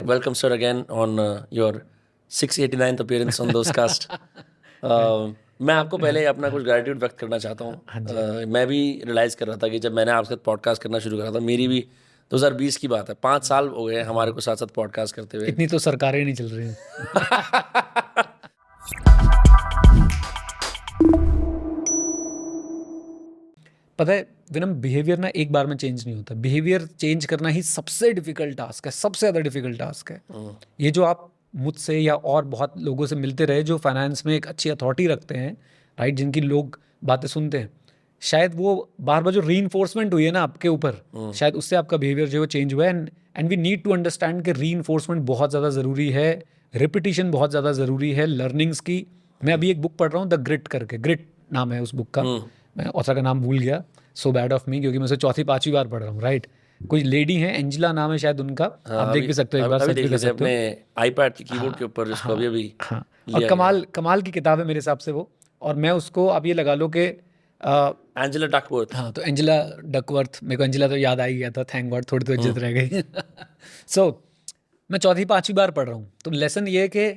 Welcome, sir, again on your 689th appearance on Dostcast. मैं आपको पहले अपना कुछ ग्रैटिट्यूड व्यक्त करना चाहता हूँ। मैं भी रियलाइज़ कर रहा था कि जब मैंने आपके साथ पॉडकास्ट करना शुरू करा था, मेरी भी 2020 की बात है, 5 साल हो गए हमारे को साथ साथ पॉडकास्ट करते हुए। इतनी तो सरकारें नहीं चल रही हैं। पता है विनम, बिहेवियर ना एक बार में चेंज नहीं होता। बिहेवियर चेंज करना ही सबसे डिफिकल्ट टास्क है, सबसे ज़्यादा डिफिकल्ट टास्क है। ये जो आप मुझसे या और बहुत लोगों से मिलते रहे जो फाइनेंस में एक अच्छी अथॉरिटी रखते हैं, राइट, जिनकी लोग बातें सुनते हैं, शायद वो बार बार जो रीइंफोर्समेंट हुई है ना आपके ऊपर, शायद उससे आपका बिहेवियर जो है चेंज हुआ है। And we need to understand कि रीइंफोर्समेंट बहुत ज़्यादा ज़रूरी है, रिपीटिशन बहुत ज़्यादा ज़रूरी है लर्निंग्स की। मैं अभी एक बुक पढ़ रहा हूँ, द ग्रिट करके, ग्रिट नाम है उस बुक का। मैं ऑथर का नाम भूल गया, सो बैड ऑफ मी, क्योंकि मैं उसे 4th-5वीं बार पढ़ रहा हूँ, राइट। कोई लेडी है, एंजिला नाम है शायद उनका। आप देख भी सकते हो, एक बार सर्च भी कर सकते हो अपने आईपैड के कीबोर्ड के ऊपर, जिसको अभी हाँ। और कमाल की किताब है मेरे हिसाब से वो। और मैं उसको आप ये लगा लो कि एंजेला डकवर्थ। हाँ, तो एंजेला डकवर्थ, मेरे को एंजेला तो याद आ ही गया था, थैंक गॉड, थोड़ी तो इज्जत रह गई। सो मैं 4th-5वीं बार पढ़ रहा हूँ। तो लेसन ये है कि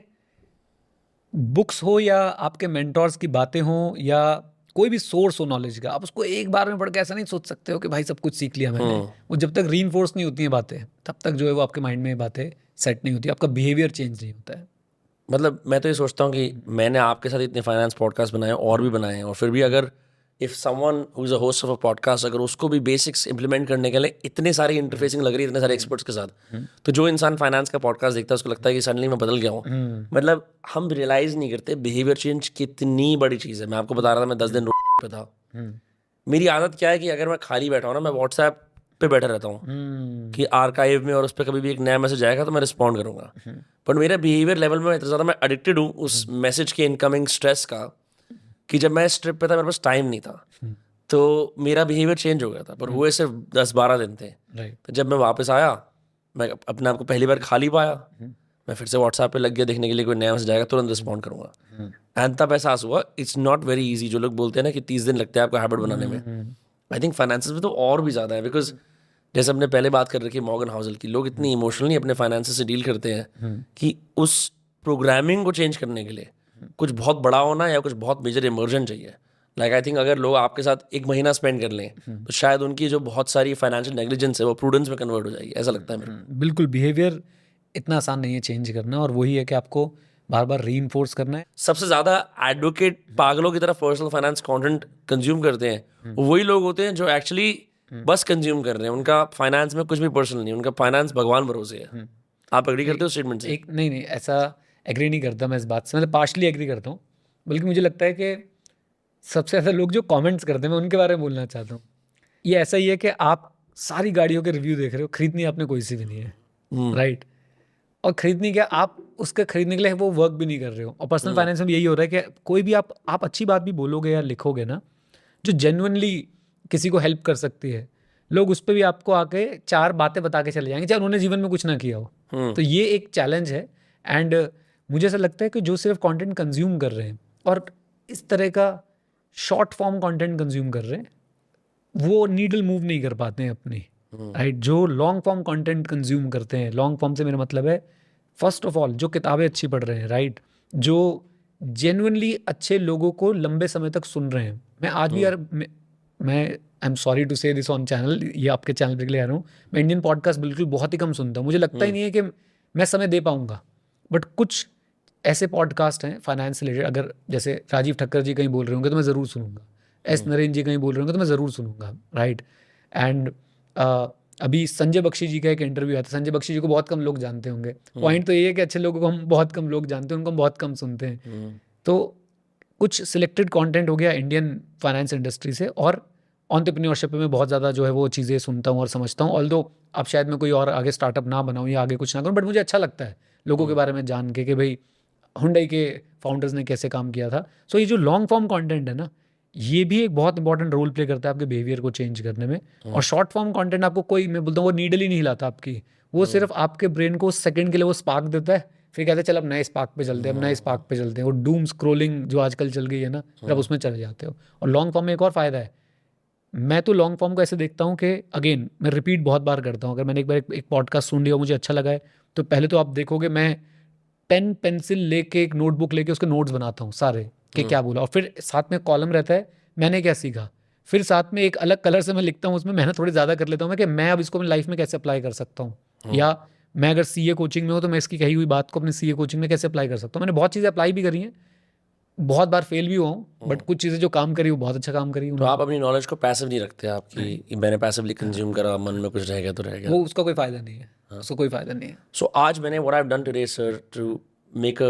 बुक्स हो या आपके मेंटोर्स की बातें हो या कोई भी सोर्स हो नॉलेज का, आप उसको एक बार में पढ़ के ऐसा नहीं सोच सकते हो कि भाई सब कुछ सीख लिया मैंने। वो जब तक रीइंफोर्स नहीं होती हैं बातें, तब तक जो है वो आपके माइंड में बातें सेट नहीं होती, आपका बिहेवियर चेंज नहीं होता है। मतलब मैं तो ये सोचता हूँ कि मैंने आपके साथ इतने फाइनेंस पॉडकास्ट बनाए और भी बनाए हैं, और फिर भी अगर if someone who is a host of a podcast, अगर उसको भी बेसिक्स इंप्लीमेंट करने के लिए इतने सारी इंटरफेसिंग लग रही है इतने सारे एक्सपर्ट्स के साथ, तो जो इंसान फाइनेंस का पॉडकास्ट देखता है उसको लगता है कि सडनली मैं बदल गया हूँ। मतलब हम रियलाइज़ नहीं करते बिहेवियर चेंज कितनी बड़ी चीज़ है। मैं आपको बता रहा था, मैं 10 दिन पे था। मेरी आदत क्या है कि अगर मैं खाली बैठा हूँ ना, मैं व्हाट्सएप पे बैठा रहता हूँ कि आर्काइव में, और उस पर कभी भी एक नया मैसेज आएगा तो मैं रिस्पॉन्ड करूँगा। पर मेरा बिहेवियर लेवल में इतना ज़्यादा मैं एडिक्टेड हूँ उस मैसेज के इनकमिंग स्ट्रेस का, कि जब मैं इस ट्रिप पे था मेरे पास टाइम नहीं था, तो मेरा बिहेवियर चेंज हो गया था। पर हुए सिर्फ 10-12 दिन थे। तो जब मैं वापस आया, मैं अपने आप को पहली बार खाली पाया, मैं फिर से व्हाट्सएप पे लग गया देखने के लिए कोई नया मैसेज आएगा तुरंत रिस्पॉन्ड करूँगा। एंड तब एहसास हुआ इट्स नॉट वेरी ईजी। जो लोग बोलते हैं ना कि 30 दिन लगते हैं आपको हैबिट बनाने में, आई थिंक फाइनेंसेस में तो और भी ज़्यादा है। बिकॉज जैसे हमने पहले बात कर रखी है मॉर्गन हाउसल की, लोग इतनी इमोशनली अपने फाइनेंसेस से डील करते हैं कि उस प्रोग्रामिंग को चेंज करने के लिए कुछ बहुत बड़ा होना या कुछ बहुत मेजर इमर्जन चाहिए। लाइक आई थिंक अगर लोग आपके साथ 1 महीना स्पेंड कर लें तो शायद उनकी जो बहुत सारी फाइनेंशियल नेग्लिजेंस है वो प्रूडेंस में कन्वर्ट हो जाएगी, ऐसा लगता है मेरे को। बिल्कुल, बिहेवियर इतना आसान नहीं है चेंज करना, और वही है कि आपको बार बार रीइंफोर्स करना है। सबसे ज़्यादा एडवोकेट पागलों की तरह पर्सनल फाइनेंस कंटेंट कंज्यूम करते हैं वही लोग होते हैं जो एक्चुअली बस कंज्यूम कर रहे हैं। उनका फाइनेंस में कुछ भी पर्सनल नहीं, उनका फाइनेंस भगवान भरोसे है। आप एग्री करते हो स्टेटमेंट से? नहीं, ऐसा एग्री नहीं करता मैं इस बात से, मतलब पार्शली एग्री करता हूँ। बल्कि मुझे लगता है कि सबसे ज़्यादा लोग जो कमेंट्स करते हैं, मैं उनके बारे में बोलना चाहता हूँ। ये ऐसा ही है कि आप सारी गाड़ियों के रिव्यू देख रहे हो, खरीदनी आपने कोई सी भी नहीं है, राइट। और खरीदनी क्या, आप उसके खरीदने के लिए वो वर्क भी नहीं कर रहे हो। और पर्सनल फाइनेंस में यही हो रहा है कि कोई भी आप अच्छी बात भी बोलोगे या लिखोगे ना, जो जेन्युइनली किसी को हेल्प कर सकती है, लोग उस पर भी आपको आके 4 बातें बता के चले जाएंगे, चाहे उन्होंने जीवन में कुछ ना किया हो। तो ये एक चैलेंज है। एंड मुझे ऐसा लगता है कि जो सिर्फ कंटेंट कंज्यूम कर रहे हैं और इस तरह का शॉर्ट फॉर्म कंटेंट कंज्यूम कर रहे हैं, वो नीडल मूव नहीं कर पाते हैं अपनी, राइट। जो लॉन्ग फॉर्म कंटेंट कंज्यूम करते हैं, लॉन्ग फॉर्म से मेरा मतलब है फर्स्ट ऑफ ऑल जो किताबें अच्छी पढ़ रहे हैं, राइट, जो जेन्युइनली अच्छे लोगों को लंबे समय तक सुन रहे हैं। मैं आज भी यार, मैं आई एम सॉरी टू से दिस ऑन चैनल, ये आपके चैनल पे ले आ रहा हूँ, मैं इंडियन पॉडकास्ट बिल्कुल बहुत ही कम सुनता हूँ। मुझे लगता ही नहीं है कि मैं समय दे पाऊँगा। बट कुछ ऐसे पॉडकास्ट हैं फाइनेंस रिलेटेड, अगर जैसे राजीव ठक्कर जी कहीं बोल रहे होंगे तो मैं ज़रूर सुनूंगा, एस नरेन जी कहीं बोल रहे होंगे तो मैं ज़रूर सुनूंगा, राइट। एंड अभी संजय बख्शी जी का एक इंटरव्यू आया था। संजय बख्शी जी को बहुत कम लोग जानते होंगे। पॉइंट तो ये है कि अच्छे लोगों को हम बहुत कम लोग जानते हैं, उनको हम बहुत कम सुनते हैं। तो कुछ सिलेक्टेड कंटेंट हो गया इंडियन फाइनेंस इंडस्ट्री से, और एंटरप्रेन्योरशिप में बहुत ज़्यादा जो है वो चीज़ें सुनता हूँ और समझता हूँ। ऑल्दो अब शायद मैं कोई और आगे स्टार्टअप ना बनाऊँ या आगे कुछ ना करूँ, बट मुझे अच्छा लगता है लोगों के बारे में जान के कि भाई हुंडई के फाउंडर्स ने कैसे काम किया था। सो ये जो लॉन्ग फॉर्म कंटेंट है ना, ये भी एक बहुत इंपॉर्टेंट रोल प्ले करता है आपके बिहेवियर को चेंज करने में। और शॉर्ट फॉर्म कंटेंट आपको कोई, मैं बोलता हूँ, वो नीडल ही नहीं हिलाता आपकी। वो सिर्फ आपके ब्रेन को उस सेकंड के लिए वो स्पार्क देता है, फिर कहते हैं चल अब नए स्पार्क पे चलते हैं, अब नए स्पार्क पे चलते हैं। वो डूम स्क्रोलिंग जो आजकल चल गई है ना, फिर आप उसमें चले जाते हो। और लॉन्ग फॉर्म में एक और फ़ायदा है, मैं तो लॉन्ग फॉर्म को ऐसे देखता हूँ कि अगेन मैं रिपीट बहुत बार करता हूँ। अगर मैंने एक बार एक पॉडकास्ट सुन लिया और मुझे अच्छा लगा है तो पहले तो आप देखोगे मैं पेन पेंसिल लेके एक नोटबुक लेके उसके नोट्स बनाता हूँ सारे कि क्या बोला, और फिर साथ में कॉलम रहता है मैंने क्या सीखा, फिर साथ में एक अलग कलर से मैं लिखता हूँ, उसमें मेहनत थोड़ी ज़्यादा कर लेता हूँ मैं कि मैं अब इसको अपनी लाइफ में कैसे अप्लाई कर सकता हूँ, या मैं अगर सीए कोचिंग में हूँ तो मैं इसकी कही हुई बात को अपनी सीए कोचिंग में कैसे अप्लाई कर सकता हूँ। मैंने बहुत चीज़ें अप्लाई भी करी हैं, बहुत बार फेल भी हुआ हूँ, बट कुछ चीज़ें जो काम करी वो बहुत अच्छा काम करी तो उन्होंने। आप अपनी नॉलेज को पैसिव नहीं रखते आपकी, मैंने पैसिवली कंज्यूम करा, मन में कुछ रह गया तो रह गया। वो उसका कोई फ़ायदा नहीं है, उसका कोई फ़ायदा नहीं है। सो आज मैंने what I have done today sir to make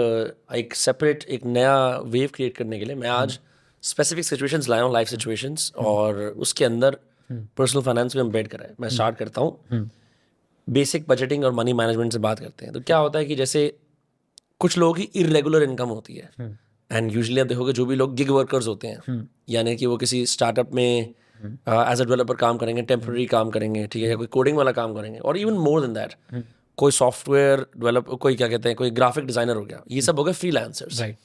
एक सेपरेट एक नया वेव क्रिएट करने के लिए मैं आज स्पेसिफिक सिचुएशंस लाया हूँ, लाइफ सिचुएशंस, और उसके अंदर पर्सनल फाइनेंस को एम्बेड करा है। मैं स्टार्ट करता हूँ बेसिक बजटिंग और मनी मैनेजमेंट से बात करते हैं। तो क्या होता है कि जैसे कुछ लोगों की इरेगुलर इनकम होती है, एंड यूजुअली आप देखोगे जो भी लोग गिग वर्कर्स होते हैं, यानी कि वो किसी स्टार्टअप में एज अ डेवलपर काम करेंगे, टेम्पररी काम करेंगे, ठीक है, या कोई कोडिंग वाला काम करेंगे, और इवन मोर देन दैट कोई सॉफ्टवेयर डेवलप, कोई क्या कहते हैं, कोई ग्राफिक डिजाइनर हो गया, ये सब हो गए फ्रीलांसर्स। राइट।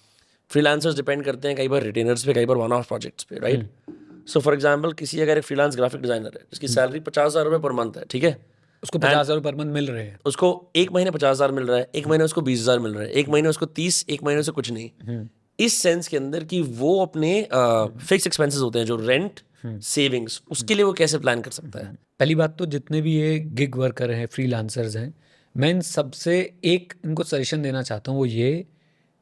फ्रीलांसर्स डिपेंड करते हैं कई बार रिटेनर्स पे, कई बार वन ऑफ प्रोजेक्ट्स पे, राइट। सो फॉर एग्जाम्पल किसी अगर एक फ्रीलांस ग्राफिक डिजाइनर है जिसकी सैलरी 50,000 रुपये पर मंथ है, ठीक है, उसको 50,000 पर मंथ मिल रहे हैं, उसको एक महीने 50,000 मिल रहा है, एक महीने उसको 20,000 मिल रहा है, एक महीने उसको 30, एक महीने से कुछ नहीं, इस सेंस के अंदर कि वो अपने फिक्स एक्सपेंसेस होते हैं जो रेंट, सेविंग्स, उसके लिए वो कैसे प्लान कर सकता है। पहली बात तो जितने भी ये गिग वर्कर हैं, फ्रीलांसर्स हैं, मैं इन सबसे एक इनको सजेशन देना चाहता हूँ, वो ये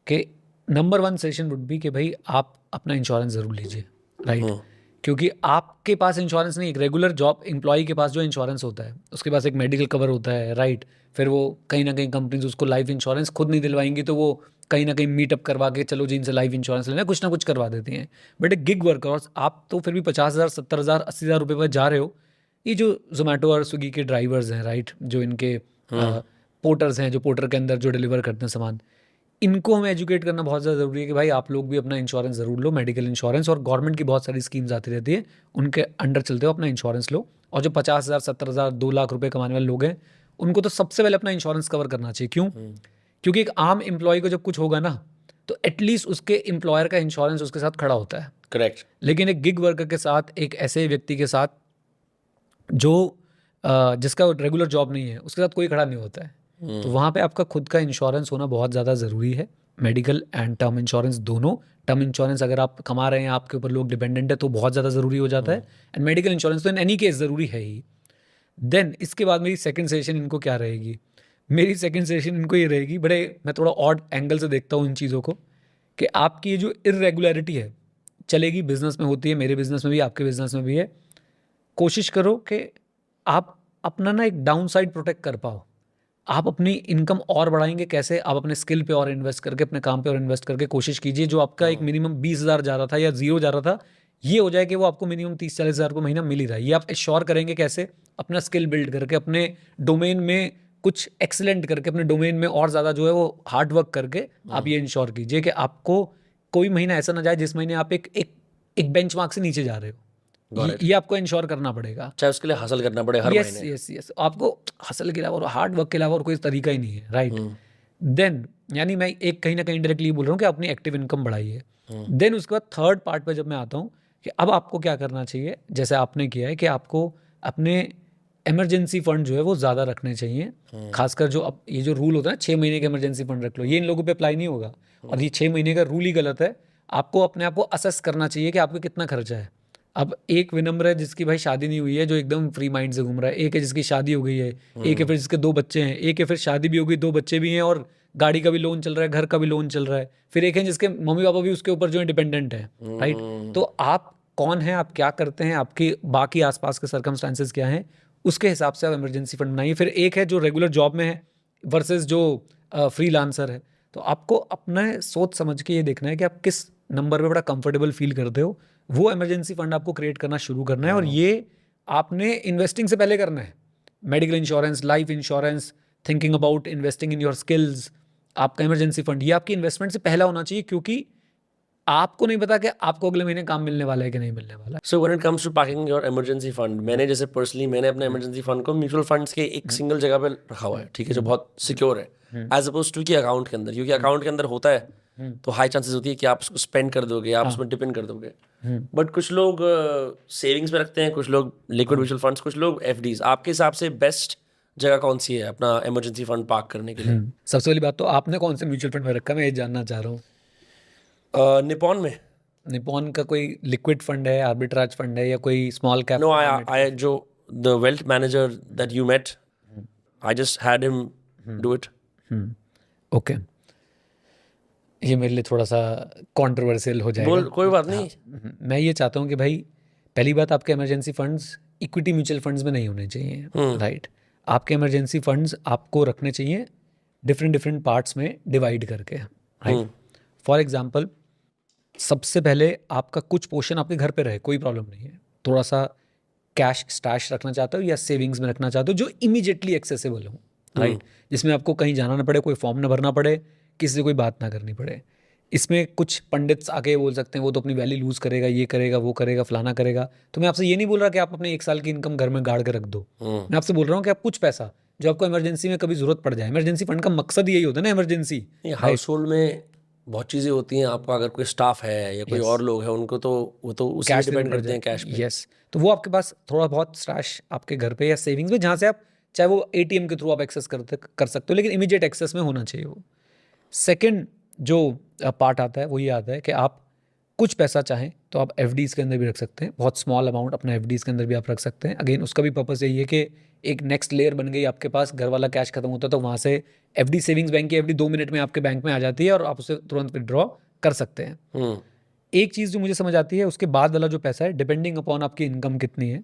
कि नंबर 1 सजेशन वुड बी कि भाई आप अपना इंश्योरेंस ज़रूर लीजिए, राइट। क्योंकि आपके पास इंश्योरेंस नहीं, एक रेगुलर जॉब एम्प्लॉय के पास जो इंश्योरेंस होता है उसके पास एक मेडिकल कवर होता है, राइट। फिर वो कहीं ना कहीं कंपनीज उसको लाइफ इंश्योरेंस खुद नहीं दिलवाएंगी तो वो कहीं ना कहीं मीटअप करवा के चलो जी इनसे लाइफ इंश्योरेंस लेना, कुछ ना कुछ करवा देती हैं। बट एक गिग वर्कर आप तो फिर भी 50,000, 70,000, 80,000 रुपये पर जा रहे हो। ये जो जोमेटो और स्विगी के ड्राइवर्स हैं, राइट, जो इनके पोर्टर्स हैं, जो पोर्टर के अंदर जो डिलीवर करते हैं सामान, इनको हमें एजुकेट करना बहुत ज़्यादा ज़रूरी है कि भाई आप लोग भी अपना इंश्योरेंस ज़रूर लो, मेडिकल इंश्योरेंस, और गवर्नमेंट की बहुत सारी स्कीम्स आती रहती है, उनके अंडर चलते हो अपना इंश्योरेंस लो। और जो 50,000, 70,000, 2 लाख रुपए कमाने वाले लोग हैं उनको तो सबसे पहले अपना इंश्योरेंस कवर करना चाहिए। क्यों? क्योंकि एक आम एम्प्लॉय को जब कुछ होगा ना तो एटलीस्ट उसके एम्प्लॉयर का इंश्योरेंस उसके साथ खड़ा होता है, करेक्ट। लेकिन एक गिग वर्कर के साथ, एक ऐसे व्यक्ति के साथ जो जिसका रेगुलर जॉब नहीं है, उसके साथ कोई खड़ा नहीं होता है। तो वहाँ पे आपका खुद का इंश्योरेंस होना बहुत ज़्यादा ज़रूरी है, मेडिकल एंड टर्म इंश्योरेंस दोनों। टर्म इंश्योरेंस अगर आप कमा रहे हैं, आपके ऊपर लोग डिपेंडेंट है, तो बहुत ज़्यादा ज़रूरी हो जाता है, एंड मेडिकल इंश्योरेंस तो इन एनी केस ज़रूरी है ही। देन इसके बाद मेरी सेकंड सेशन इनको क्या रहेगी? मेरी सेकंड सेशन इनको ये रहेगी, बड़े मैं थोड़ा ऑड एंगल से देखता हूँ इन चीज़ों को, कि आपकी ये जो इर्रेगुलरिटी है चलेगी, बिजनेस में होती है, मेरे बिजनेस में भी, आपके बिजनेस में भी है। कोशिश करो कि आप अपना ना एक डाउन साइड प्रोटेक्ट कर पाओ। आप अपनी इनकम और बढ़ाएंगे कैसे? आप अपने स्किल पे और इन्वेस्ट करके, अपने काम पे और इन्वेस्ट करके कोशिश कीजिए जो आपका एक मिनिमम 20,000 जा रहा था या 0 जा रहा था, ये हो जाए कि वो आपको मिनिमम 30-40,000 को महीना मिल ही रहा है। ये आप एश्योर करेंगे कैसे? अपना स्किल बिल्ड करके, अपने डोमेन में कुछ एक्सीलेंट करके, अपने डोमेन में और ज़्यादा जो है वो हार्ड वर्क करके आप ये इंश्योर कीजिए कि आपको कोई महीना ऐसा ना जाए जिस महीने आप एक बेंचमार्क से नीचे जा रहे हो। ये आपको इंश्योर करना पड़ेगा, चाहे उसके लिए हासिल करना पड़े हर यस महीने। Yes yes. आपको हसल के अलावा और हार्ड वर्क के अलावा और कोई तरीका ही नहीं है, राइट। देन यानी मैं एक कहीं ना कहीं डायरेक्टली बोल रहा हूँ कि अपनी एक्टिव इनकम बढ़ाइए। देन उसके बाद थर्ड पार्ट पे जब मैं आता हूँ कि अब आपको क्या करना चाहिए, जैसे आपने किया है कि आपको अपने इमरजेंसी फंड जो है वो ज़्यादा रखने चाहिए। खासकर जो अब ये जो रूल होता है ना 6 महीने का इमरजेंसी फंड रख लो, ये इन लोगों पे अप्लाई नहीं होगा, और ये 6 महीने का रूल ही गलत है। आपको अपने आप को असेस करना चाहिए कि आपका कितना खर्चा है। अब एक विनम्र है जिसकी भाई शादी नहीं हुई है, जो एकदम फ्री माइंड से घूम रहा है, एक है जिसकी शादी हो गई है, एक है फिर जिसके 2 बच्चे हैं, एक है फिर शादी भी हो गई, 2 बच्चे भी हैं, और गाड़ी का भी लोन चल रहा है, घर का भी लोन चल रहा है, फिर एक है जिसके मम्मी पापा भी उसके ऊपर जो है डिपेंडेंट है, राइट। तो आप कौन है, आप क्या करते हैं, आपके बाकी आसपास के सर्कमस्टांसेस क्या हैं, उसके हिसाब से आप इमरजेंसी फंड बनाइए। फिर एक है जो रेगुलर जॉब में है वर्सेस जो फ्रीलांसर है। तो आपको अपना सोच समझ के ये देखना है कि आप किस नंबर पे बड़ा कंफर्टेबल फील करते हो, वो इमरजेंसी फंड आपको क्रिएट करना शुरू करना है। और ये आपने इन्वेस्टिंग से पहले करना है। Medical insurance, life insurance, thinking about investing in your skills, आपका इमरजेंसी फंड ये आपकी इन्वेस्टमेंट से पहला होना चाहिए, क्योंकि आपको नहीं पता कि आपको अगले महीने काम मिलने वाला है कि नहीं मिलने वाला है। So when it comes to packing your emergency fund, मैंने जैसे पर्सनली मैंने अपने इमरजेंसी फंड को म्यूचुअल फंड्स के एक सिंगल जगह पे रखा हुआ है, ठीक है, जो बहुत सिक्योर है एज अपोज टू कि अकाउंट के अंदर, क्योंकि अकाउंट के अंदर होता है तो हाई चांसेस होती है कि आप उसको स्पेंड कर दोगे, आप उसमें डिपेंड कर दोगे। बट कुछ लोग सेविंग्स में रखते हैं, कुछ लोग लिक्विड म्यूचुअल फंड्स, कुछ लोग एफडीज। आपके हिसाब से बेस्ट जगह कौन सी है अपना इमरजेंसी फंड पार्क करने के लिए? सबसे पहली बात तो आपने कौन से म्यूचुअल फंड में रखा, मैं ये जानना चाह रहा हूँ। निपॉन में। निपॉन का कोई लिक्विड फंड है, आर्बिट्राज फंड है, या कोई स्मॉल कैप? नो, आई जो the wealth manager that you met, I just had him do it. Okay, ये मेरे लिए थोड़ा सा कंट्रोवर्शियल हो जाएगा। बोल, कोई बात नहीं। मैं ये चाहता हूँ कि भाई पहली बात, आपके emergency funds equity mutual funds में नहीं होने चाहिए, राइट। आपके इमरजेंसी फंड्स आपको रखने चाहिए डिफरेंट डिफरेंट पार्ट्स में डिवाइड करके, राइट। फॉर एग्जांपल, सबसे पहले आपका कुछ पोर्शन आपके घर पे रहे, कोई प्रॉब्लम नहीं है। थोड़ा सा कैश स्टैश रखना चाहते हो या सेविंग्स में रखना चाहते हो जो इमीडिएटली एक्सेसिबल हो, राइट, जिसमें आपको कहीं जाना ना पड़े, कोई फॉर्म ना भरना पड़े, किसी से कोई बात ना करनी पड़े। इसमें कुछ पंडित्स आके बोल सकते हैं वो तो अपनी वैल्यू लूज करेगा, ये करेगा, वो करेगा, फलाना करेगा। तो मैं आपसे ये नहीं बोल रहा कि आप अपने 1 साल की इनकम घर में गाड़ के रख दो। मैं आपसे बोल रहा हूँ कि आप कुछ पैसा जो आपको इमरजेंसी में कभी जरूरत पड़ जाए, इमरजेंसी फंड का मकसद यही होता है ना, इमरजेंसी। हाउस होल्ड में बहुत चीज़ें होती हैं, आपका अगर कोई स्टाफ है या कोई और लोग हैं, उनको तो वो तो उसी पे डिपेंड करते हैं, कैश पे। यस, तो वो आपके पास थोड़ा बहुत स्टैश आपके घर पे या सेविंग्स में, जहाँ से आप चाहे वो एटीएम के थ्रू आप एक्सेस कर सकते हो, लेकिन इमीडिएट एक्सेस में होना चाहिए वो। सेकेंड जो पार्ट आता है वो ये आता है कि आप कुछ पैसा चाहें तो आप एफडीज़ के अंदर भी रख सकते हैं, बहुत स्मॉल अमाउंट अपना एफडीज़ के अंदर भी आप रख सकते हैं। अगेन उसका भी पर्पस यही है कि एक नेक्स्ट लेयर बन गई आपके पास, घर वाला कैश खत्म होता है तो वहाँ से एफडी, सेविंग्स बैंक की एफडी 2 मिनट में आपके बैंक में आ जाती है और आप उसे तुरंत विड्रॉ कर सकते हैं। एक चीज़ जो मुझे समझ आती है, उसके बाद वाला जो पैसा है, डिपेंडिंग अपॉन आपकी इनकम कितनी है।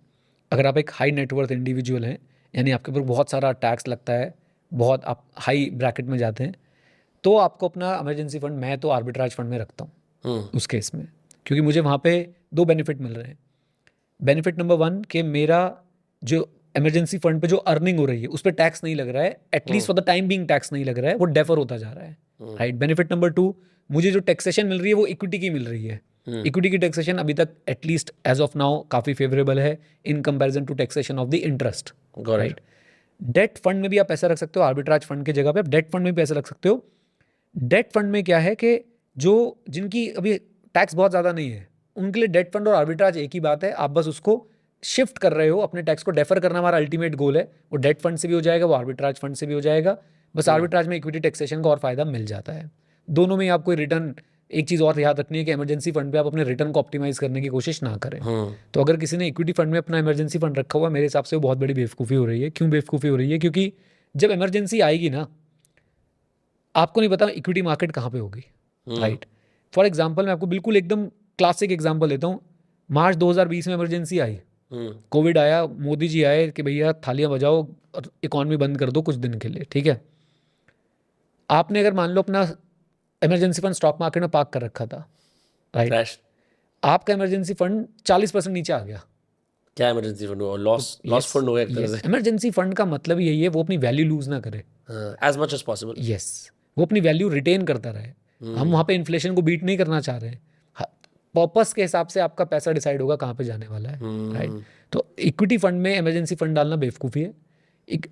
अगर आप एक हाई नेटवर्थ इंडिविजुअल हैं, यानी आपके ऊपर बहुत सारा टैक्स लगता है, बहुत आप हाई ब्रैकेट में जाते हैं, तो आपको अपना इमरजेंसी फंड, मैं तो आर्बिट्राज फंड में रखता हूँ उस केस में, क्योंकि मुझे वहाँ पे 2 बेनिफिट मिल रहे हैं। बेनिफिट नंबर 1 कि मेरा जो इमरजेंसी फंड पे जो अर्निंग हो रही है उस पर टैक्स नहीं लग रहा है, at least for the time being tax नहीं लग रहा है, वो डेफर होता जा रहा है, राइट। बेनिफिट नंबर 2, मुझे जो टैक्सेशन मिल रही है वो इक्विटी की मिल रही है। इक्विटी की टैक्सेशन अभी तक एटलीस्ट एज ऑफ नाउ काफ़ी फेवरेबल है in comparison to taxation of the interest, right. Debt fund में भी आप पैसा रख सकते हो, आर्बिट्राज फंड की जगह पे आप डेट फंड में भी पैसा रख सकते हो। डेट फंड में क्या है कि जो जिनकी अभी टैक्स बहुत ज़्यादा नहीं है उनके लिए डेट फंड और आर्बिट्राज एक ही बात है, आप बस उसको शिफ्ट कर रहे हो, अपने टैक्स को डेफर करना हमारा अल्टीमेट गोल है। वो डेट फंड से भी हो जाएगा, वो आर्बिट्राज फंड से भी हो जाएगा, बस आर्बिट्राज में इक्विटी टैक्सेशन का और फायदा मिल जाता है। दोनों में आपको रिटर्न, एक चीज़ और याद रखनी है कि इमरजेंसी फंड पे आप अपने रिटर्न को ऑप्टिमाइज करने की कोशिश ना करें। तो अगर किसी ने इक्विटी फंड में अपना इमरजेंसी फंड रखा हुआ, मेरे हिसाब से वो बहुत बड़ी बेवकूफ़ी हो रही है। क्यों बेवकूफ़ी हो रही है? क्योंकि जब इमरजेंसी आएगी ना, आपको नहीं पता इक्विटी मार्केट कहाँ पे होगी, राइट। फॉर एग्जांपल मैं आपको बिल्कुल एकदम क्लासिक एग्जांपल देता हूँ। मार्च 2020 में इमरजेंसी आई, कोविड आया, मोदी जी आए कि भैया थालियां बजाओ और इकॉनमी बंद कर दो कुछ दिन के लिए, ठीक है। आपने अगर मान लो अपना इमरजेंसी फंड स्टॉक मार्केट में पार्क कर रखा था, राइट, आपका इमरजेंसी फंड 40% नीचे आ गया। क्या इमरजेंसी फंड हुआ? लॉस फंड हो गया एक तरह से। इमरजेंसी फंड का मतलब यही है वो अपनी वैल्यू लूज ना करे, as much as possible. Yes, वो अपनी वैल्यू रिटेन करता रहे। हम वहाँ पे इन्फ्लेशन को बीट नहीं करना चाह रहे हैं। पर्पस के हिसाब से आपका पैसा डिसाइड होगा कहाँ पे जाने वाला है, राइट। तो इक्विटी फंड में इमरजेंसी फंड डालना बेवकूफ़ी है।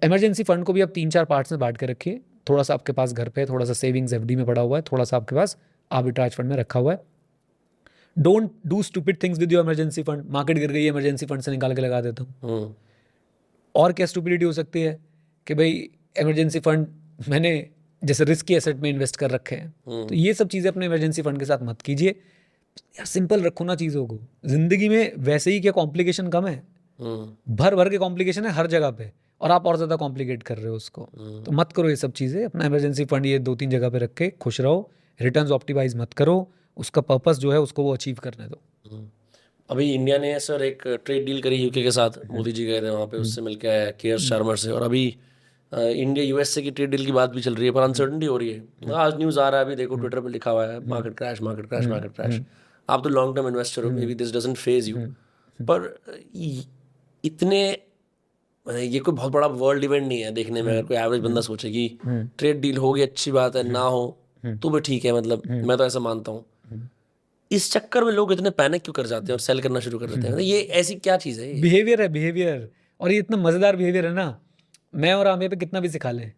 इमरजेंसी फंड को भी आप 3-4 पार्ट्स में बांट के रखिए। थोड़ा सा आपके पास घर पे, थोड़ा सा सेविंग्स एफडी में पड़ा हुआ है, थोड़ा सा आपके पास आर्बिट्राज फंड में रखा हुआ है। Don't do stupid things with your emergency fund. Market गिर गई है, इमरजेंसी फंड से निकाल के लगा देता हूँ। और क्या स्टूपिडिटी हो सकती है कि भाई इमरजेंसी फंड मैंने जैसे रिस्की एसेट में इन्वेस्ट कर रखे हैं। तो ये सब चीज़ें अपने इमरजेंसी फंड के साथ मत कीजिए यार। सिंपल रखो ना चीज़ों को। जिंदगी में वैसे ही क्या कॉम्प्लिकेशन कम है, भर भर के कॉम्प्लिकेशन है हर जगह पे, और आप और ज़्यादा कॉम्प्लिकेट कर रहे हो उसको। तो मत करो ये सब चीज़ें। अपना इमरजेंसी फंड ये 2-3 जगह पे रख के खुश रहो। रिटर्न्स ऑप्टिमाइज मत करो, उसका पर्पस जो है उसको वो अचीव करने दो। अभी इंडिया ने सर एक ट्रेड डील करी यूके के साथ, मोदी जी गए थे वहाँ पे, उससे मिलके आया केयर स्टारमर से। और अभी इंडिया यूएसए की ट्रेड डील की बात भी चल रही है, पर अनसर्टनिटी हो रही है। आज न्यूज़ आ रहा है, अभी देखो ट्विटर पे लिखा हुआ है market crash, market crash, market crash. आप तो लॉन्ग टर्म इन्वेस्टर हो, may be this doesn't phase you, पर इतने ये कोई बहुत बड़ा वर्ल्ड इवेंट नहीं है देखने में। अगर कोई एवरेज बंदा सोचे कि ट्रेड डील होगी अच्छी बात है, ना हो तो भी ठीक है, मतलब मैं तो ऐसा मानता हूँ। इस चक्कर में लोग इतने पैनिक क्यों कर जाते हैं और सेल करना शुरू कर देते हैं? ये ऐसी क्या चीज़ है? बिहेवियर है, बिहेवियर। और ये इतना मज़ेदार बिहेवियर है ना, मैं और आमिर पे कितना भी सिखा लें,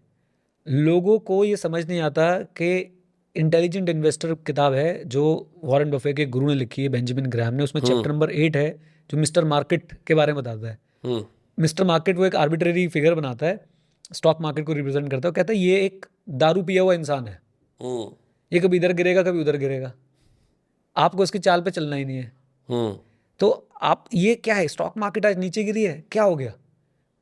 लोगों को ये समझ नहीं आता कि इंटेलिजेंट इन्वेस्टर किताब है जो वॉरेन बफे के गुरु ने लिखी है, बेंजामिन ग्राहम ने। उसमें चैप्टर नंबर 8 है जो मिस्टर मार्केट के बारे में बताता है। मिस्टर मार्केट वो एक आर्बिट्रेरी फिगर बनाता है स्टॉक मार्केट को रिप्रेजेंट करता है, वो कहता है ये एक दारू पिया हुआ इंसान है, ये कभी इधर गिरेगा कभी उधर गिरेगा, आपको इसकी चाल पे चलना ही नहीं है। तो आप ये क्या है, स्टॉक मार्केट आज नीचे गिरी है, क्या हो गया?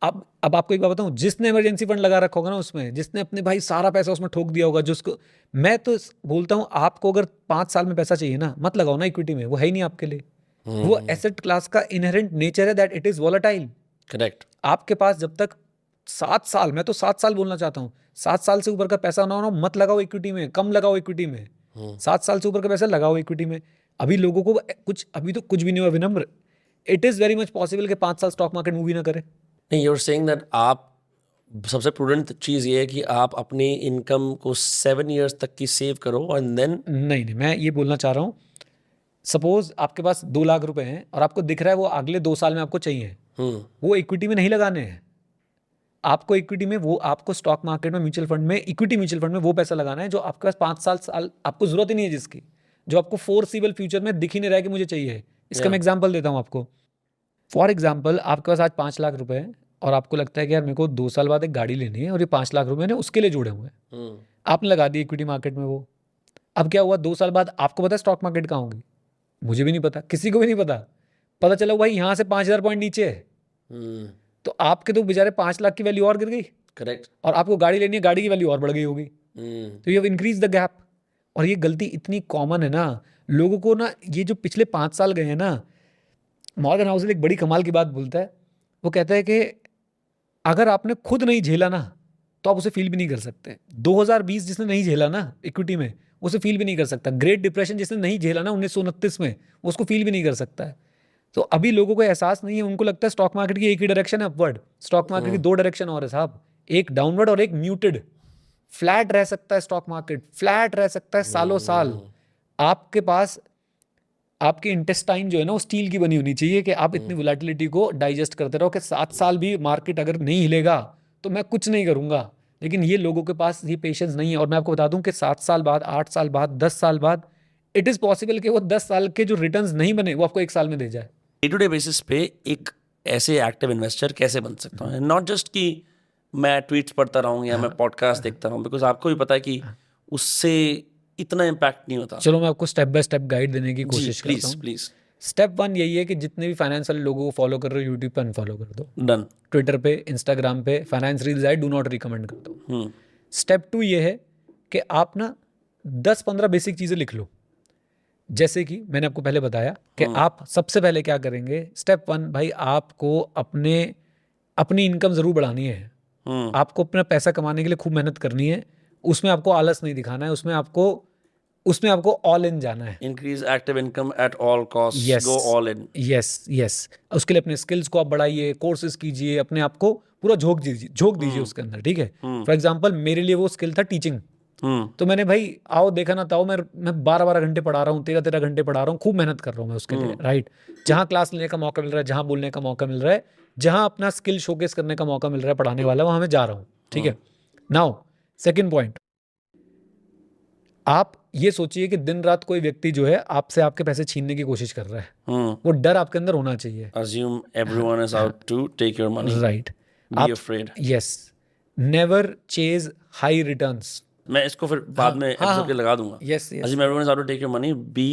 अब आपको एक बात बताऊं, जिसने इमरजेंसी फंड लगा रखा होगा ना उसमें, जिसने अपने भाई सारा पैसा उसमें ठोक दिया होगा, जिसको मैं तो बोलता हूं आपको अगर 5 साल में पैसा चाहिए ना, मत लगाओ ना इक्विटी में, वो है ही नहीं आपके लिए। वो एसेट क्लास का इनहेरेंट नेचर है that it is volatile. Correct. आपके पास जब तक 7 साल, मैं तो 7 साल बोलना चाहता हूँ, 7 साल से ऊपर का पैसा ना हो, मत लगाओ इक्विटी में, कम लगाओ इक्विटी में। 7 साल से ऊपर का पैसा लगाओ इक्विटी में। अभी लोगों को अभी तो कुछ भी नहीं हुआ विनम्र, it is very much possible कि 5 साल स्टॉक मार्केट मूव ही ना करे। नहीं, यूर सेइंग दैट आप सबसे प्रूडेंट चीज़ ये है कि आप अपनी इनकम को 7 years तक की सेव करो एंड देन। नहीं, मैं ये बोलना चाह रहा हूँ, सपोज आपके पास 2 लाख रुपए हैं और आपको दिख रहा है वो अगले 2 साल में आपको चाहिए, वो इक्विटी में नहीं लगाने हैं आपको। इक्विटी में वो आपको स्टॉक मार्केट में, म्यूचुअल फंड में, इक्विटी म्यूचुअल फंड में वो पैसा लगाना है जो आपके पास 5 साल आपको जरूरत ही नहीं है, जिसकी जो आपको फोरसीबल फ्यूचर में दिख ही नहीं रहा है कि मुझे चाहिए। इसका मैं एग्जांपल देता हूँ आपको। फॉर एग्जांपल, आपके पास आज 5 लाख रुपए हैं और आपको लगता है कि यार मेरे को 2 साल बाद एक गाड़ी लेनी है और ये 5 लाख रुपए मैंने उसके लिए जोड़े हुए हैं, आपने लगा दी इक्विटी मार्केट में वो। अब क्या हुआ, 2 साल बाद आपको पता है स्टॉक मार्केट कहाँ होगी? मुझे भी नहीं पता, किसी को भी नहीं पता। पता चला भाई यहाँ से 5,000 पॉइंट नीचे है, तो आपके तो बेचारे 5 लाख की वैल्यू और गिर गई। करेक्ट। और आपको गाड़ी लेनी है, गाड़ी की वैल्यू और बढ़ गई होगी। तो you have increase the gap. और ये गलती इतनी कॉमन है ना लोगों को ना, ये जो पिछले 5 साल गए हैं ना, मॉर्गन हाउसल एक बड़ी कमाल की बात बोलता है। वो कहता है कि अगर आपने खुद नहीं झेला ना तो आप उसे फील भी नहीं कर सकते। 2020 जिसने नहीं झेला ना इक्विटी में, उसे फील भी नहीं कर सकता। ग्रेट डिप्रेशन जिसने नहीं झेला ना 1929 में, उसको फील भी नहीं कर सकता है। तो अभी लोगों को एहसास नहीं है, उनको लगता है स्टॉक मार्केट की एक ही डायरेक्शन है अपवर्ड। स्टॉक मार्केट की 2 डायरेक्शन और है साहब, एक डाउनवर्ड और एक म्यूटेड। फ्लैट रह सकता है स्टॉक मार्केट, फ्लैट रह सकता है सालों साल। आपके पास आपके इंटेस्टाइन जो है ना वो स्टील की बनी होनी चाहिए कि आप इतनी वोलेटिलिटी को डाइजेस्ट करते रहो कि 7 साल भी मार्केट अगर नहीं हिलेगा तो मैं कुछ नहीं करूंगा। लेकिन ये लोगों के पास ये पेशेंस नहीं है। और मैं आपको बता दूं कि 7 साल बाद, 8 साल बाद, 10 साल बाद इट इज़ पॉसिबल कि वो 10 साल के जो रिटर्न्स नहीं बने वो आपको 1 साल में दे जाए। डे टू डे बेसिस पे एक ऐसे एक्टिव इन्वेस्टर कैसे बन सकता हूँ? नॉट जस्ट कि मैं ट्वीट्स पढ़ता रहूँ या मैं पॉडकास्ट देखता रहूँ, बिकॉज आपको भी पता है कि उससे इतना इम्पैक्ट नहीं होता। चलो मैं आपको स्टेप बाय स्टेप गाइड देने की कोशिश करता प्लीज हूँ। प्लीज। स्टेप 1 यही है कि जितने भी फाइनेंस वाले लोगों को फॉलो कर रहे हो यूट्यूब पे अनफॉलो कर दो। डन। ट्विटर पे, इंस्टाग्राम पे finance reels I do not recommend करता हूँ। स्टेप 2 ये है कि आप ना 10-15 बेसिक चीज़ें लिख लो। जैसे कि मैंने आपको पहले बताया कि आप सबसे पहले क्या करेंगे। स्टेप 1 भाई, आपको अपनी इनकम ज़रूर बढ़ानी है। आपको अपना पैसा कमाने के लिए खूब मेहनत करनी है। उसमें आपको आलस नहीं दिखाना है, उसमें आपको ऑल इन जाना है। Increase active income at all cost, go all in. Yes. उसके लिए अपने स्किल्स को आप बढ़ाइए, कोर्सेज कीजिए, अपने आप को पूरा झोंक दीजिए उसके अंदर, ठीक है। फॉर एग्जाम्पल मेरे लिए वो स्किल था टीचिंग। तो मैंने भाई आओ देखा ना ताओ, मैं 12-12 घंटे पढ़ा रहा हूँ, 13-13 घंटे पढ़ा रहा हूँ, खूब मेहनत कर रहा हूँ मैं उसके लिए, राइट। जहाँ क्लास लेने का मौका मिल रहा है, जहाँ बोलने का मौका मिल रहा है, जहाँ अपना स्किल शोकेस करने का मौका मिल रहा है पढ़ाने वाला, वहाँ मैं जा रहा हूँ, ठीक है। नाउ सेकेंड पॉइंट, आप ये सोचिए कि दिन रात कोई व्यक्ति जो है आपसे आपके पैसे छीनने की कोशिश कर रहा है। वो डर आपके अंदर होना चाहिए। Assume everyone is out to take your money. Right. Be afraid. Yes, never chase high returns. मैं इसको फिर बाद में एपिसोड के लगा दूंगा। Yes. Assume everyone is out to take your money. Be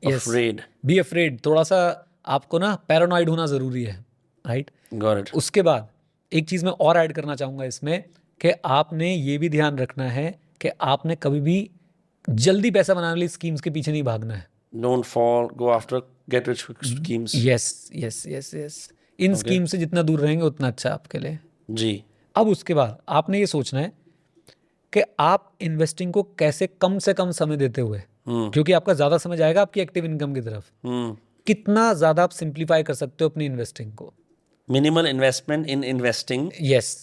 afraid. Be afraid. थोड़ा सा आपको ना पैरानॉइड होना जरूरी है, राइट। Got it. उसके बाद एक चीज मैं और ऐड करना चाहूंगा इसमें कि आपने ये भी ध्यान रखना है कि आपने कभी भी जल्दी पैसा बनाने वाली स्कीम्स के पीछे नहीं भागना है। Don't fall. Go after get rich quick schemes. Yes. इन स्कीम से जितना दूर रहेंगे उतना अच्छा आपके लिए। जी। अब उसके बाद आपने ये सोचना है कि आप इन्वेस्टिंग को कैसे कम से कम समय देते हुए, क्योंकि आपका ज्यादा समय जाएगा आपकी एक्टिव इनकम की तरफ, कितना ज्यादा आप सिंप्लीफाई कर सकते हो अपनी इन्वेस्टिंग को। Minimal investment in investing yes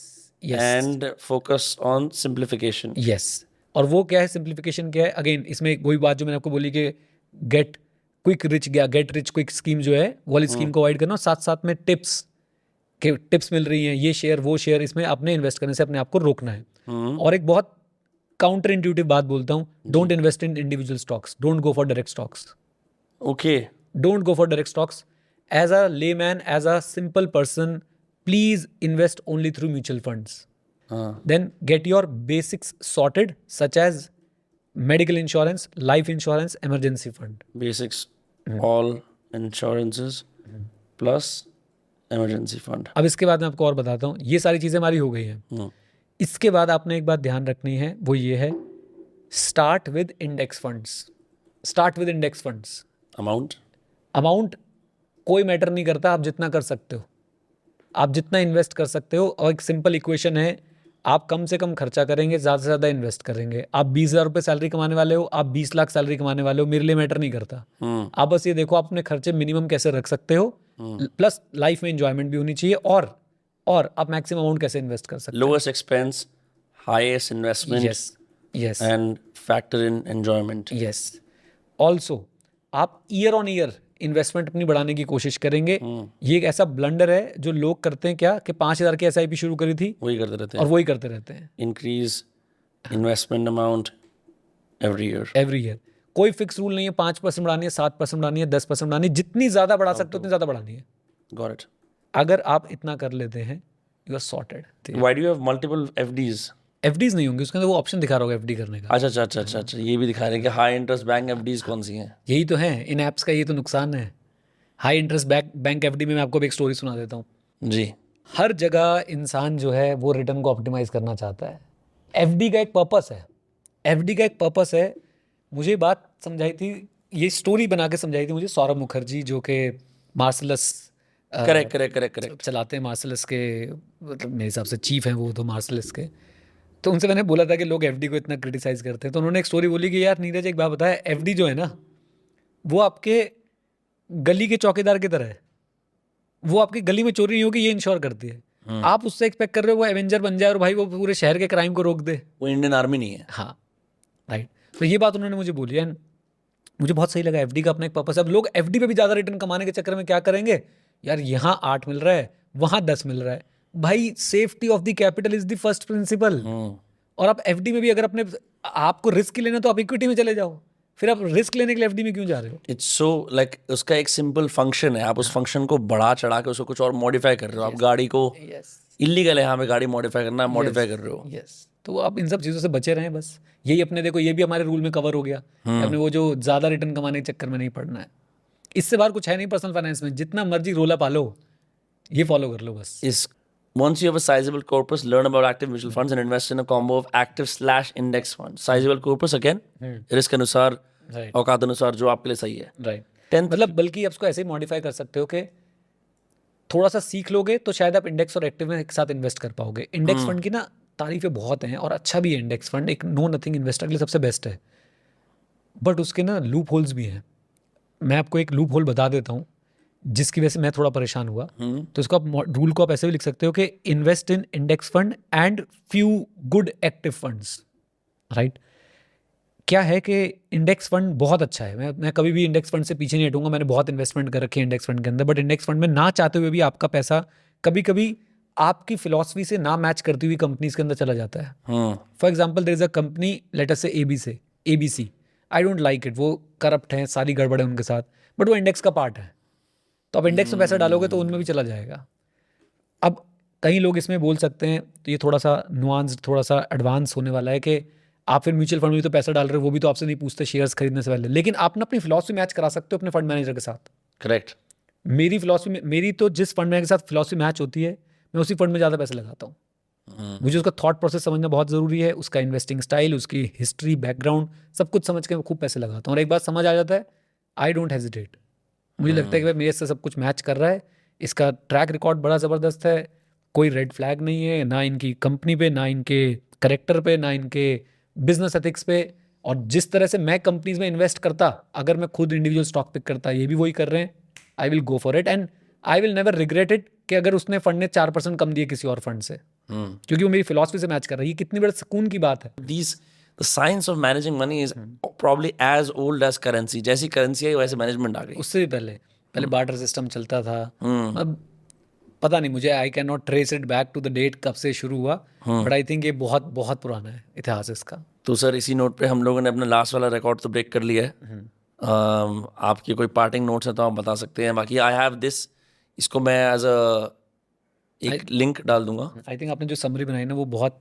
and focus on simplification. Yes. और वो क्या है, सिंप्लीफिकेशन क्या है? अगेन इसमें वही बात जो मैंने आपको बोली कि गेट रिच क्विक स्कीम जो है वो वाली स्कीम को अवॉइड करना, और साथ साथ में टिप्स मिल रही हैं, ये शेयर वो शेयर, इसमें अपने इन्वेस्ट करने से अपने आप को रोकना है। और एक बहुत काउंटर इंट्यूटिव बात बोलता हूँ, don't invest in individual stocks, don't go for direct stocks. Okay. Don't go for direct stocks. As a layman, as a simple person, please invest only through mutual funds. Then get your basics sorted such as medical insurance, life insurance, emergency fund. Basics, all insurances plus emergency fund. अब इसके बाद मैं आपको और बताता हूँ, ये सारी चीज़ें हमारी हो गई हैं. इसके बाद आपने एक बात ध्यान रखनी है, वो ये है, start with index funds. Start with index funds. Amount? Amount कोई मैटर नहीं करता, आप जितना कर सकते हो, आप जितना इन्वेस्ट कर सकते हो. और एक सिंपल इक्वेशन है, आप कम से कम खर्चा करेंगे, ज़्यादा से ज़्यादा इन्वेस्ट करेंगे. आप 20,000 रुपये सैलरी कमाने वाले हो, आप 20 लाख सैलरी कमाने वाले हो, मेरे लिए मैटर नहीं करता. आप बस ये देखो आप अपने खर्चे मिनिमम कैसे रख सकते हो, प्लस लाइफ में इंजॉयमेंट भी होनी चाहिए, और आप मैक्सिमम अमाउंट कैसे इन्वेस्ट कर सकते Lowest expense, highest हो. investment, yes and factor in enjoyment. Yes. Also आप ईयर ऑन ईयर इन्वेस्टमेंट अपनी बढ़ाने की कोशिश करेंगे. ये एक ऐसा ब्लंडर है जो लोग करते हैं, क्या कि 5,000 की SIP शुरू करी थी वही करते रहते और हैं. वही करते रहते हैं Increase investment amount every year. Every year. कोई फिक्स रूल नहीं है, 5% बढ़ानी है, 7% बढ़ानी है, 10% बढ़ानी है, जितनी ज़्यादा बढ़ा सकते हो उतनी ज़्यादा बढ़ानी है. Got it. अगर आप इतना कर लेते हैं, you are sorted. Why do you have multiple FDs? FDs नहीं होंगे, उसके अंदर वो ऑप्शन दिखा रहा होगा FD करने का. अच्छा, ये भी दिखा रहे हैं कि हाई इंटरेस्ट बैंक FDs कौन सी हैं. यही तो है इन ऐप्स का, ये तो नुकसान है. हाई इंटरेस्ट बैंक FD में मैं आपको एक स्टोरी सुना देता हूँ. जी. हर जगह इंसान जो है वो रिटर्न को ऑप्टिमाइज करना चाहता है. FD का एक पर्पस है. FD का एक पर्पस है. मुझे बात समझाई थी, ये स्टोरी बना के समझाई थी मुझे सौरभ मुखर्जी, जो कि मार्सलस करेक्ट. चलाते हैं. मार्सलस के मतलब मेरे हिसाब से चीफ हैं वो तो मार्सलस के. तो उनसे मैंने बोला था कि लोग FD को इतना क्रिटिसाइज करते हैं, तो उन्होंने एक स्टोरी बोली कि यार नीरज एक बात बताया, FD जो है ना वो आपके गली के चौकीदार की तरह है. वो आपकी गली में चोरी नहीं होगी ये इंश्योर करती है. आप उससे एक्सपेक्ट कर रहे हो वो एवेंजर बन जाए और भाई वो पूरे शहर के क्राइम को रोक दे. वो इंडियन आर्मी नहीं है. हाँ राइट. तो ये बात उन्होंने मुझे बोली एंड मुझे बहुत सही लगा. FD का अपना एक पर्पस है. अब लोग FD पे भी ज़्यादा रिटर्न कमाने के चक्कर में क्या करेंगे, यार यहाँ 8 मिल रहा है, वहाँ 10 मिल रहा है. भाई safety of the capital is the first principle. और आप FD में भी अगर अपने आपको रिस्क लेना तो आप इक्विटी में चले जाओ. फिर आप रिस्क लेने के लिए FD में क्यों जा रहे हो? इट्स सो लाइक उसका एक सिंपल फंक्शन है, आप उस फंक्शन को बढ़ा चढ़ा के उसको कुछ और मॉडिफाई कर रहे हो. आप गाड़ी को इलीगल है यहाँ पे गाड़ी मॉडिफाई करना, मॉडिफाई कर रहे हो. यस. तो आप इन सब चीज़ों से बचे रहें बस. यही अपने देखो ये भी हमारे रूल में कवर हो गया. अपने वो जो ज़्यादा रिटर्न कमाने के चक्कर में नहीं पड़ना है. इससे बाहर कुछ है नहीं पर्सनल फाइनेंस में. जितना मर्जी रोला पालो, ये फॉलो कर लो बस. Is once you have a sizable corpus, learn about active mutual funds and invest in a combo of active/index funds. Sizable corpus again, risk अनुसार, राइट औकात अनुसार जो आपके लिए सही है. राइट. 10th मतलब बल्कि आप उसको ऐसे ही मॉडिफाई कर सकते हो कि थोड़ा सा सीख लोगे तो शायद आप इंडेक्स और एक्टिव में एक साथ इन्वेस्ट कर पाओगे. इंडेक्स फंड की ना तारीफें बहुत हैं और अच्छा भी है. इंडेक्स फंड एक नो नथिंग इन्वेस्टर के लिए सबसे बेस्ट है, बट उसके ना लूप होल्स भी हैं. मैं आपको एक लूप होल बता देता हूँ जिसकी वजह से मैं थोड़ा परेशान हुआ. तो इसको आप रूल को आप ऐसे भी लिख सकते हो कि invest in index fund and few good active funds. Right. क्या है कि इंडेक्स फंड बहुत अच्छा है. मैं कभी भी इंडेक्स फंड से पीछे नहीं हटूंगा. मैंने बहुत इन्वेस्टमेंट कर रखी है इंडेक्स फंड के अंदर, बट इंडेक्स फंड में ना चाहते हुए भी आपका पैसा कभी कभी आपकी फिलॉसफी से ना मैच करती हुई कंपनीज के अंदर चला जाता है. For example there is a company let us say ABC. I don't like it. वो करप्ट हैं, सारी गड़बड़ है उनके साथ, बट वो इंडेक्स का पार्ट है. तो आप इंडेक्स में पैसा डालोगे तो उनमें भी चला जाएगा. अब कई लोग इसमें बोल सकते हैं, तो ये थोड़ा सा नुआंस, थोड़ा सा एडवांस होने वाला है कि आप फिर म्यूचुअल फंड में भी तो पैसा डाल रहे हो, वो भी तो आपसे नहीं पूछते शेयर्स खरीदने से पहले. लेकिन आप ना अपनी फिलॉसफी मैच करा सकते हो अपने फंड मैनेजर के साथ. करेक्ट. मेरी फिलॉसफी, मेरी तो जिस फंड मैनेजर के साथ फिलॉसफी मैच होती है, मैं उसी फंड में ज़्यादा पैसे लगाता हूँ. मुझे उसका थॉट प्रोसेस समझना बहुत ज़रूरी है. उसका इन्वेस्टिंग स्टाइल, उसकी हिस्ट्री, बैकग्राउंड, सब कुछ समझ के मैं खूब पैसे लगाता हूँ. और एक बात समझ आ जाता है, आई डोंट हेजिटेट. मुझे लगता है कि भाई मेरे से सब कुछ मैच कर रहा है, इसका ट्रैक रिकॉर्ड बड़ा ज़बरदस्त है, कोई रेड फ्लैग नहीं है ना इनकी कंपनी पे, ना इनके करेक्टर पे, ना इनके बिजनेस एथिक्स पे. और जिस तरह से मैं कंपनीज में इन्वेस्ट करता, अगर मैं खुद इंडिविजुअल स्टॉक पिक करता, ये भी वही कर रहे हैं, I will go for it and I will never regret it कि अगर उसने फंड ने 4% कम दिए किसी और फंड से, क्योंकि वो मेरी फिलॉसफी से मैच कर रही है. कितनी बड़ी सुकून की बात है. The science of managing money is probably as old as currency. जैसी करेंसी आई वैसे मैनेजमेंट आ गई. उससे भी पहले बार्टर सिस्टम चलता था. अब पता नहीं, मुझे I can not trace it back to the date कब से शुरू हुआ, बट आई थिंक ये बहुत बहुत पुराना है इतिहास इसका. तो सर इसी नोट पे हम लोगों ने अपना लास्ट वाला रिकॉर्ड तो ब्रेक कर लिया है. आपके कोई पार्टिंग नोट्स है तो आप बता सकते हैं. बाकी आई हैव दिस, इसको मैं एज अ एक लिंक डाल दूंगा। आई थिंक आपने जो समरी बनाई ना वो बहुत,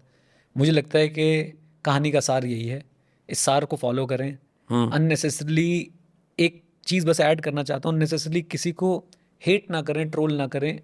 मुझे लगता है कि कहानी का सार यही है, इस सार को फॉलो करें। अननेसेसरली एक चीज़ बस ऐड करना चाहता हूँ, अननेसेसरली किसी को हेट ना करें, ट्रोल ना करें,